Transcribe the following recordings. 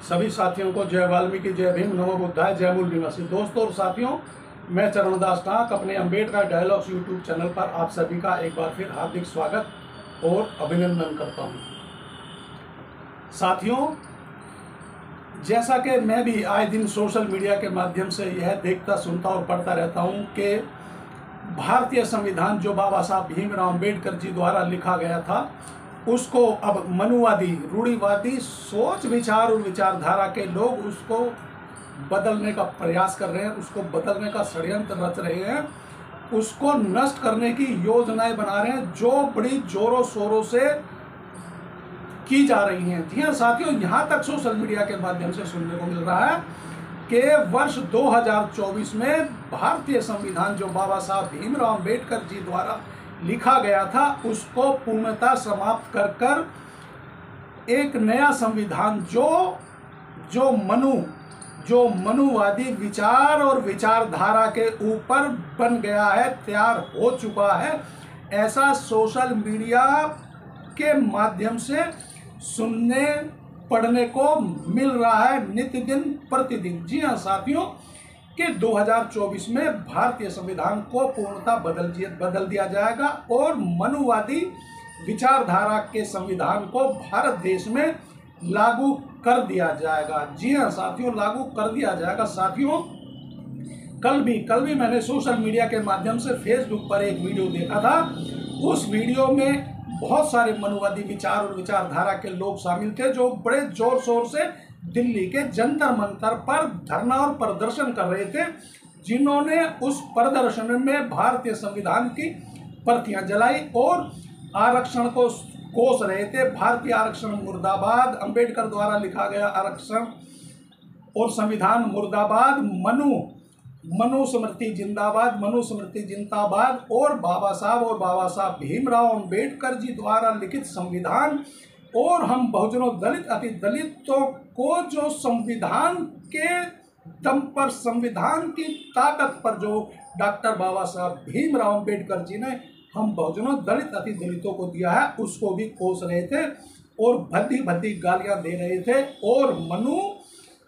सभी साथियों को जय वाल्मीकि, जय भीम, नमो बुद्धाय, जय मूल निवासी। दोस्तों और साथियों, मैं चरणदास नाक अपने अम्बेडकर डायलॉग्स यूट्यूब चैनल पर आप सभी का एक बार फिर हार्दिक स्वागत और अभिनंदन करता हूं। साथियों, जैसा कि मैं भी आए दिन सोशल मीडिया के माध्यम से यह देखता, सुनता और पढ़ता रहता हूं कि भारतीय संविधान जो बाबा साहब भीमराव अम्बेडकर जी द्वारा लिखा गया था, उसको अब मनुवादी, रूढ़िवादी सोच, विचार और विचारधारा के लोग उसको बदलने का प्रयास कर रहे हैं, उसको बदलने का षड्यंत्र रच रहे हैं, उसको नष्ट करने की योजनाएं बना रहे हैं, जो बड़ी जोरों शोरों से की जा रही हैं। जी हाँ साथियों, यहाँ तक सोशल मीडिया के माध्यम से सुनने को मिल रहा है कि वर्ष 2024 में भारतीय संविधान जो बाबा साहब भीमराव अम्बेडकर जी द्वारा लिखा गया था, उसको पूर्णतः समाप्त कर कर एक नया संविधान जो मनुवादी विचार और विचारधारा के ऊपर बन गया है, तैयार हो चुका है, ऐसा सोशल मीडिया के माध्यम से सुनने पढ़ने को मिल रहा है नित्य दिन प्रतिदिन। जी हाँ साथियों, कि 2024 में भारतीय संविधान को पूर्णतः बदल दिया जाएगा और मनुवादी विचारधारा के संविधान को भारत देश में लागू कर दिया जाएगा। जी हाँ साथियों, लागू कर दिया जाएगा। साथियों, कल भी मैंने सोशल मीडिया के माध्यम से फेसबुक पर एक वीडियो देखा था। उस वीडियो में बहुत सारे मनुवादी विचार और विचारधारा के लोग शामिल थे, जो बड़े जोर शोर से दिल्ली के जंतर मंतर पर धरना और प्रदर्शन कर रहे थे, जिन्होंने उस प्रदर्शन में भारतीय संविधान की प्रतियां जलाई और आरक्षण को कोस रहे थे। भारतीय आरक्षण मुर्दाबाद, अंबेडकर द्वारा लिखा गया आरक्षण और संविधान मुर्दाबाद, मनुस्मृति जिंदाबाद, मनुस्मृति जिंदाबाद और बाबा साहब भीमराव अम्बेडकर जी द्वारा लिखित संविधान और हम बहुजनों, दलित, अति दलितों को जो संविधान के दम पर, संविधान की ताकत पर जो डॉक्टर बाबा साहब भीमराव अम्बेडकर जी ने हम बहुजनों, दलित, अति दलितों को दिया है, उसको भी कोस रहे थे और भद्दी गालियां दे रहे थे और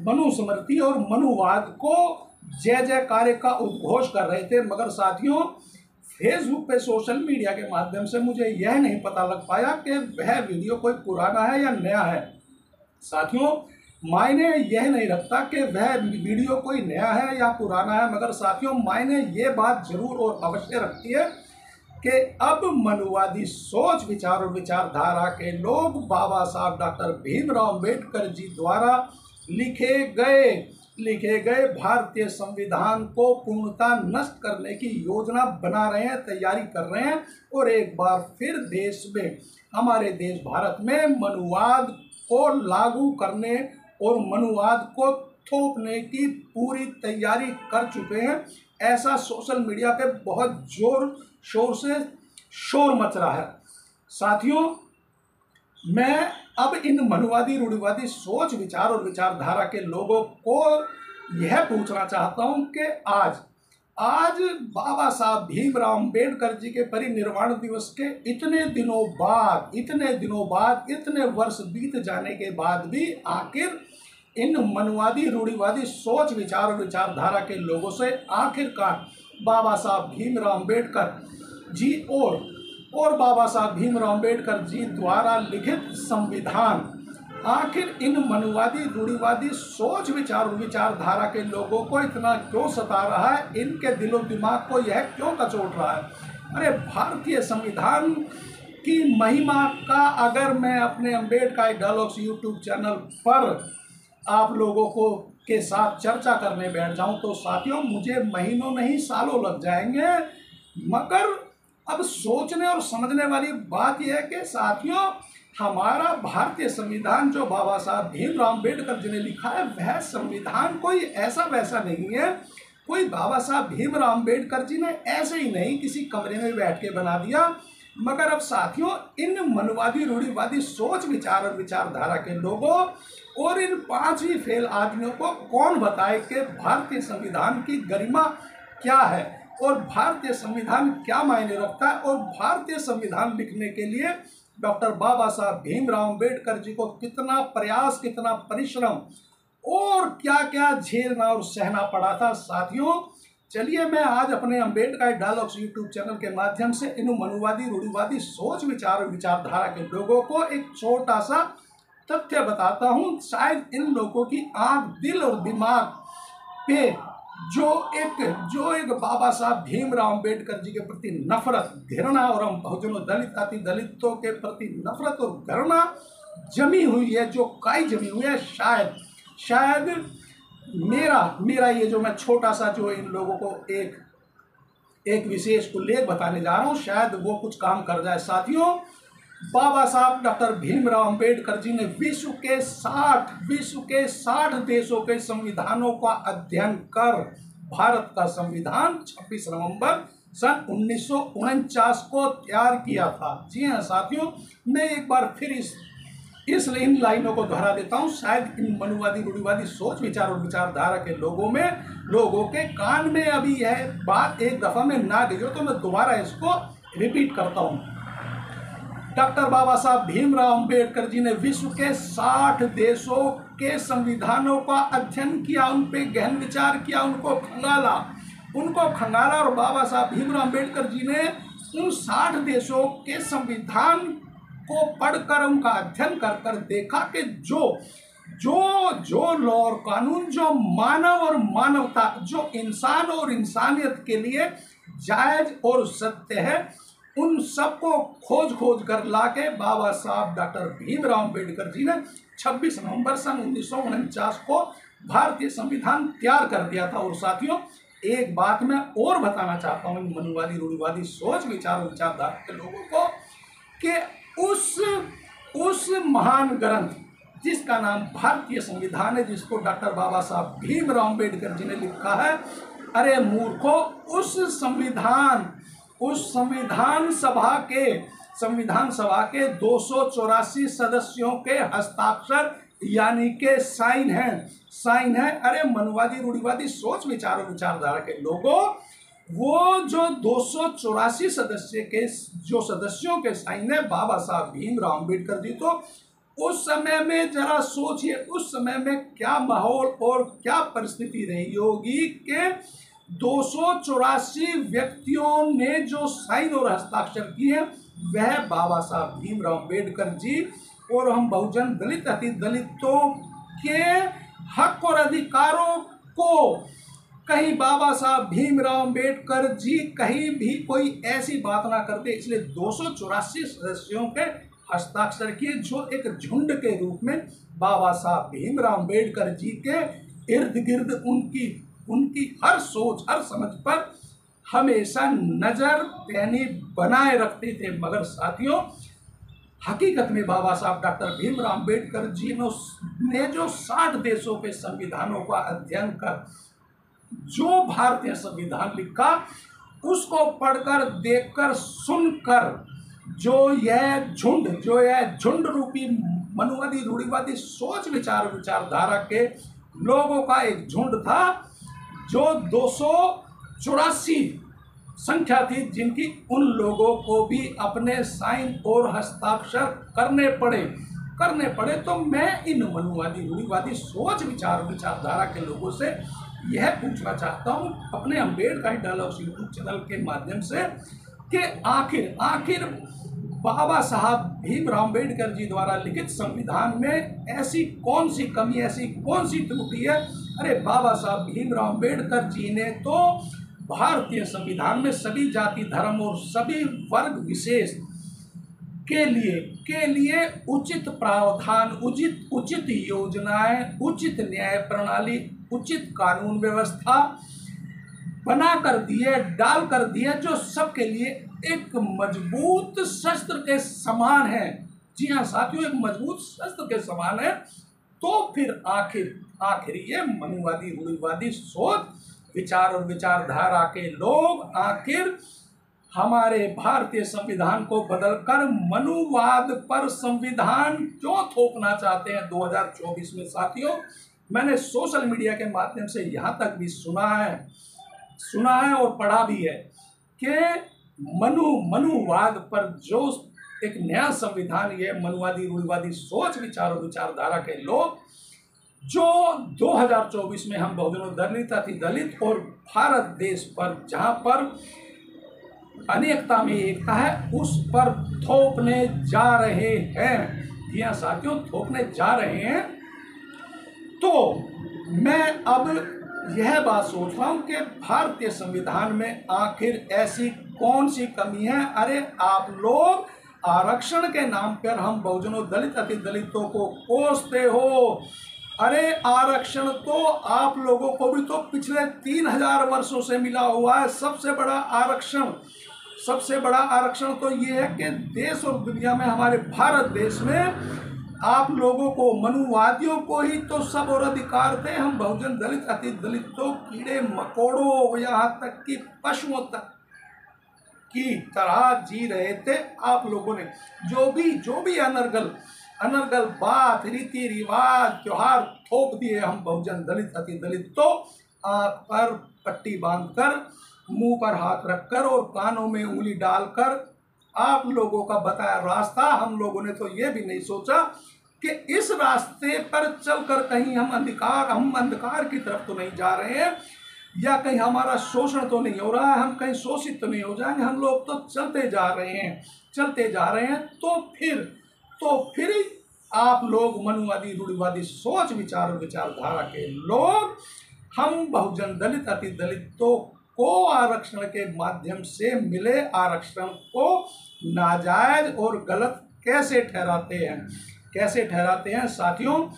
मनुस्मृति और मनुवाद को जय जयकार का उद्घोष कर रहे थे। मगर साथियों, फेसबुक पे, सोशल मीडिया के माध्यम से मुझे यह नहीं पता लग पाया कि वह वीडियो कोई पुराना है या नया है। साथियों, मायने यह नहीं रखता कि वह वीडियो कोई नया है या पुराना है, मगर साथियों मायने ये बात जरूर और अवश्य रखती है कि अब मनुवादी सोच, विचार और विचारधारा के लोग बाबा साहब डॉक्टर भीमराव अम्बेडकर जी द्वारा लिखे गए भारतीय संविधान को पूर्णतः नष्ट करने की योजना बना रहे हैं, तैयारी कर रहे हैं और एक बार फिर देश में, हमारे देश भारत में मनुवाद को लागू करने और मनुवाद को थोपने की पूरी तैयारी कर चुके हैं। ऐसा सोशल मीडिया पे बहुत जोर शोर से शोर मच रहा है। साथियों, मैं अब इन मनुवादी, रूढ़िवादी सोच, विचार और विचारधारा के लोगों को यह पूछना चाहता हूं कि आज बाबा साहब भीमराव अम्बेडकर जी के परिनिर्वाण दिवस के इतने दिनों बाद, इतने वर्ष बीत जाने के बाद भी आखिर इन मनुवादी, रूढ़िवादी सोच, विचार और विचारधारा के लोगों से आखिरकार बाबा साहब भीमराव अम्बेडकर जी और बाबा साहब भीमराव अम्बेडकर जी द्वारा लिखित संविधान, आखिर इन मनुवादी, रूढ़िवादी सोच, विचार और विचारधारा के लोगों को इतना क्यों सता रहा है, इनके दिलो दिमाग को यह क्यों कचोट रहा है। अरे, भारतीय संविधान की महिमा का अगर मैं अपने अम्बेडकर डायलॉग्स यूट्यूब चैनल पर आप लोगों को के साथ चर्चा करने बैठ जाऊं तो साथियों मुझे महीनों नहीं सालों लग जाएंगे। मगर अब सोचने और समझने वाली बात यह है कि साथियों, हमारा भारतीय संविधान जो बाबा साहब भीमराव अम्बेडकर जी ने लिखा है, वह संविधान कोई ऐसा वैसा नहीं है। कोई बाबा साहब भीमराव अम्बेडकर जी ने ऐसे ही नहीं किसी कमरे में बैठ के बना दिया। मगर अब साथियों, इन मनुवादी, रूढ़िवादी सोच, विचार और विचारधारा के लोगों और इन पांचवी फेल आदमियों को कौन बताए कि भारतीय संविधान की गरिमा क्या है और भारतीय संविधान क्या मायने रखता है और भारतीय संविधान लिखने के लिए डॉक्टर बाबा साहब भीमराव अम्बेडकर जी को कितना प्रयास, कितना परिश्रम और क्या क्या झेलना और सहना पड़ा था। साथियों, चलिए मैं आज अपने अम्बेडकर डायलॉग्स यूट्यूब चैनल के माध्यम से इन मनुवादी, रूढ़िवादी सोच, विचार और विचारधारा के लोगों को एक छोटा सा तथ्य बताता हूँ। शायद इन लोगों की आंख, दिल और दिमाग पे जो एक बाबा साहब भीमराव अम्बेडकर जी के प्रति नफरत, घृणा और हम बहुजनों, दलित, अति दलितों के प्रति नफरत और घृणा जमी हुई है, जो काई जमी हुई है, शायद मेरा ये जो मैं छोटा सा जो इन लोगों को एक विशेष उल्लेख बताने जा रहा हूँ, शायद वो कुछ काम कर जाए। साथियों, बाबा साहब डॉक्टर भीमराव अम्बेडकर जी ने विश्व के 60 देशों के संविधानों का अध्ययन कर भारत का संविधान 26 नवंबर सन 1949 को तैयार किया था। जी हाँ साथियों, मैं एक बार फिर इन लाइनों को दोहरा देता हूँ। शायद इन मनुवादी, रूढ़िवादी सोच, विचार और विचारधारा के लोगों के कान में अभी यह बात एक दफा में ना गई हो, तो मैं दोबारा इसको रिपीट करता हूँ। डॉक्टर बाबा साहब भीमराव अम्बेडकर जी ने विश्व के 60 देशों के संविधानों का अध्ययन किया, उन पे गहन विचार किया, उनको खंगाला और बाबा साहब भीमराव अम्बेडकर जी ने उन 60 देशों के संविधान को पढ़कर, उनका अध्ययन कर देखा कि जो लॉ और कानून, जो मानव और मानवता, जो इंसान और इंसानियत के लिए जायज और सत्य है, उन सबको खोज कर लाके बाबा साहब डॉक्टर भीमराव अम्बेडकर जी ने 26 नवंबर सन 1949 को भारतीय संविधान तैयार कर दिया था। और साथियों, एक बात मैं और बताना चाहता हूँ इन मनुवादी, रूढ़िवादी सोच, विचार और विचारधारा के लोगों को कि उस महान ग्रंथ जिसका नाम भारतीय संविधान है, जिसको डॉक्टर बाबा साहब भीमराव अम्बेडकर जी ने लिखा है, अरे मूर्खों, उस संविधान सभा के 284 सदस्यों के हस्ताक्षर यानी के साइन है। अरे मनुवादी, रूढ़िवादी सोच, विचार और विचारधारा के लोगों, वो जो 284 सदस्यों के साइन है बाबा साहब भीमराव अम्बेडकर जी, तो उस समय में जरा सोचिए, उस समय में क्या माहौल और क्या परिस्थिति रही होगी कि 284 व्यक्तियों ने जो साइन और हस्ताक्षर किए, वह बाबा साहब भीमराव अम्बेडकर जी और हम बहुजन, दलित, अति दलितों के हक और अधिकारों को कहीं बाबा साहब भीमराव अम्बेडकर जी कहीं भी कोई ऐसी बात ना करते, इसलिए 284 सदस्यों के हस्ताक्षर किए, जो एक झुंड के रूप में बाबा साहब भीमराव अम्बेडकर जी के इर्द गिर्द उनकी हर सोच, हर समझ पर हमेशा नजर पैनी बनाए रखते थे। मगर साथियों, हकीकत में बाबा साहब डॉक्टर भीमराव अम्बेडकर जी ने जो 60 देशों के संविधानों का अध्ययन कर जो भारतीय संविधान लिखा, उसको पढ़कर, देखकर, सुनकर जो यह झुंड रूपी मनुवादी, रूढ़िवादी सोच, विचार, विचारधारा के लोगों का एक झुंड था, जो 284 संख्या थी, जिनकी उन लोगों को भी अपने साइन और हस्ताक्षर करने पड़े। तो मैं इन मनुवादी, रूढ़िवादी सोच, विचार, विचारधारा के लोगों से यह पूछना चाहता हूँ अपने अम्बेडकर डायलॉग्स यूट्यूब चैनल के माध्यम से कि आखिर बाबा साहब भीमराव अम्बेडकर जी द्वारा लिखित संविधान में ऐसी कौन सी कमी, ऐसी कौन सी त्रुटि है? अरे बाबा साहब भीमराव अम्बेडकर जी ने तो भारतीय संविधान में सभी जाति, धर्म और सभी वर्ग विशेष के लिए उचित प्रावधान, उचित योजनाएं, उचित न्याय प्रणाली, उचित कानून व्यवस्था बना कर दिए, डाल कर दिए, जो सबके लिए एक मजबूत शस्त्र के समान है। जी हाँ साथियों, एक मजबूत शस्त्र के समान है। तो फिर आखिर ये मनुवादी, रूढ़िवादी सोच, विचार और विचारधारा के लोग आखिर हमारे भारतीय संविधान को बदलकर मनुवाद पर संविधान क्यों थोपना चाहते हैं 2024 में? साथियों, मैंने सोशल मीडिया के माध्यम से यहाँ तक भी सुना है और पढ़ा भी है कि मनुवाद पर जो एक नया संविधान, ये मनुवादी रूढ़िवादी सोच विचार और विचारधारा के लोग जो 2024 में हम बहुजनों दलित, अति दलित और भारत देश पर जहां पर अनेकता में एकता है उस पर थोपने जा रहे हैं। जी हाँ साथियों, थोपने जा रहे हैं। तो मैं अब यह बात सोच रहा हूं कि भारतीय संविधान में आखिर ऐसी कौन सी कमी है। अरे आप लोग आरक्षण के नाम पर हम बहुजनों दलित, अति दलितों को कोसते हो। अरे आरक्षण तो आप लोगों को भी तो पिछले 3000 वर्षों से मिला हुआ है। सबसे बड़ा आरक्षण तो ये है कि देश और दुनिया में, हमारे भारत देश में आप लोगों को, मनुवादियों को ही तो सब और अधिकार थे। हम बहुजन दलित, अति दलितों, कीड़े मकोड़ों, यहाँ तक कि पशुओं तक की तरह जी रहे थे। आप लोगों ने जो भी अनर्गल बात, रीति रिवाज, त्योहार थोप दिए हम बहुजन दलित, अति दलित तो आंख पर पट्टी बांधकर, मुंह पर हाथ रखकर और कानों में उंगली डालकर आप लोगों का बताया रास्ता, हम लोगों ने तो ये भी नहीं सोचा कि इस रास्ते पर चलकर कहीं हम अंधकार की तरफ तो नहीं जा रहे हैं, या कहीं हमारा शोषण तो नहीं हो रहा है, हम कहीं शोषित तो नहीं हो जाएंगे। हम लोग तो चलते जा रहे हैं। तो फिर आप लोग मनुवादी रूढ़िवादी सोच विचार और विचारधारा के लोग हम बहुजन दलित, अति दलितों को आरक्षण के माध्यम से मिले आरक्षण को नाजायज और गलत कैसे ठहराते हैं साथियों।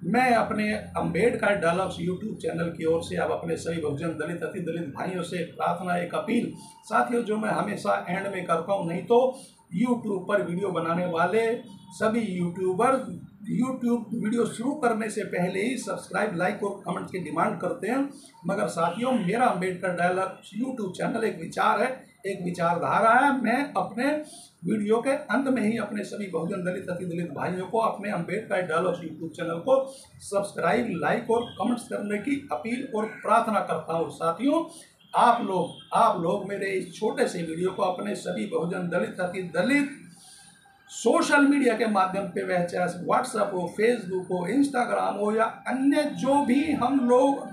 मैं अपने अंबेडकर डायलॉग्स यूट्यूब चैनल की ओर से अब अपने सभी बहुजन दलित, अति दलित भाइयों से प्रार्थना, एक अपील साथियों, जो मैं हमेशा एंड में करता हूं, नहीं तो यूट्यूब पर वीडियो बनाने वाले सभी यूट्यूबर यूट्यूब वीडियो शुरू करने से पहले ही सब्सक्राइब, लाइक और कमेंट की डिमांड करते हैं। मगर साथियों, मेरा अंबेडकर डायलॉग्स यूट्यूब चैनल एक विचार है, एक विचारधारा है। मैं अपने वीडियो के अंत में ही अपने सभी बहुजन दलित, अति दलित भाइयों को अपने अंबेडकर डायलॉग्स यूट्यूब चैनल को सब्सक्राइब, लाइक और कमेंट्स करने की अपील और प्रार्थना करता हूँ। साथियों, आप लोग मेरे इस छोटे से वीडियो को अपने सभी बहुजन दलित, अति दलित सोशल मीडिया के माध्यम पे, वह चाहे व्हाट्सएप हो, फेसबुक हो, इंस्टाग्राम हो या अन्य जो भी हम लोग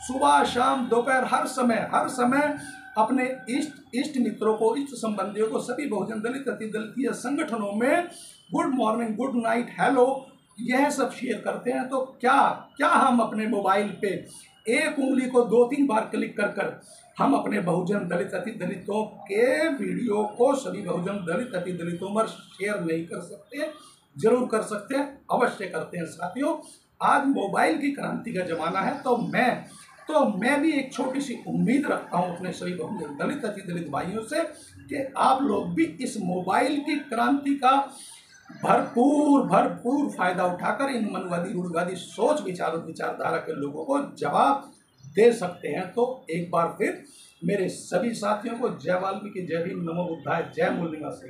सुबह शाम दोपहर हर समय अपने इष्ट मित्रों को, इष्ट संबंधियों को, सभी बहुजन दलित, अति दलित संगठनों में good morning, good night, hello यह सब शेयर करते हैं। तो क्या हम अपने मोबाइल पे एक उंगली को 2-3 बार क्लिक कर हम अपने बहुजन दलित, अति दलितों के वीडियो को सभी बहुजन दलित, अति दलितों पर शेयर नहीं कर सकते? जरूर कर सकते हैं, अवश्य करते हैं साथियों। आज मोबाइल की क्रांति का जमाना है, तो मैं भी एक छोटी सी उम्मीद रखता हूं अपने सभी बहुजन दलित, अति दलित भाइयों से कि आप लोग भी इस मोबाइल की क्रांति का भरपूर फायदा उठाकर इन मनवादी रूढ़िवादी सोच विचार और विचारधारा के लोगों को जवाब दे सकते हैं। तो एक बार फिर मेरे सभी साथियों को जय वाल्मीकि, जय भीम, नमो बुद्धाय, जय मूल निवासी।